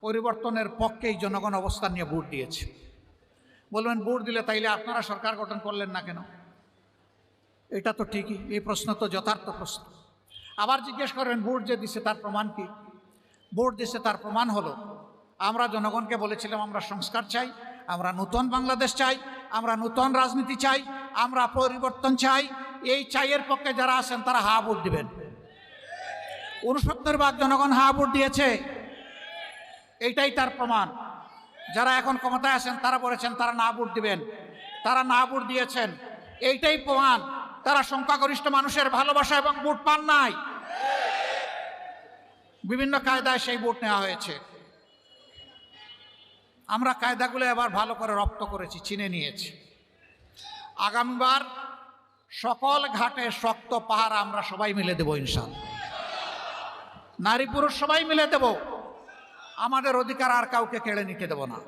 পরিবর্তনের পক্ষেই জনগণ অবস্থান নিয়ে ভোট দিয়েছে। বলবেন ভোট দিলে তাইলে আপনারা সরকার গঠন করলেন না কেন? এটা তো ঠিকই, এই প্রশ্ন তো যথার্থ প্রশ্ন। আবার জিজ্ঞেস করবেন ভোট যে দিছে তার প্রমাণ কি? ভোট দিছে তার প্রমাণ হলো আমরা জনগণকে বলেছিলাম আমরা সংস্কার চাই, আমরা নতুন বাংলাদেশ চাই, আমরা নতুন রাজনীতি চাই, আমরা পরিবর্তন চাই। এই চাইয়ের পক্ষে যারা আছেন তারা হা ভোট দিবেন। 69% জনগণ হা ভোট দিয়েছে, এইটাই তার প্রমাণ। যারা এখন ক্ষমতায় আছেন তারা বলেছেন তারা না ভোট দিবেন, তারা না ভোট দিয়েছেন, এইটাই প্রমাণ তারা সংখ্যাগরিষ্ঠ মানুষের ভালোবাসা এবং ভোট পান নাই। বিভিন্ন কায়দায় সেই ভোট নেওয়া হয়েছে। আমরা কায়দাগুলো এবার ভালো করে রপ্ত করেছি, চিনে নিয়েছি। আগামীবার সকল ঘাটে শক্ত পাহারা আমরা সবাই মিলে দেব ইনশাআল্লাহ। নারী পুরুষ সবাই মিলে দেব। আমাদের অধিকার আর কাউকে কেড়ে নিতে দেব না।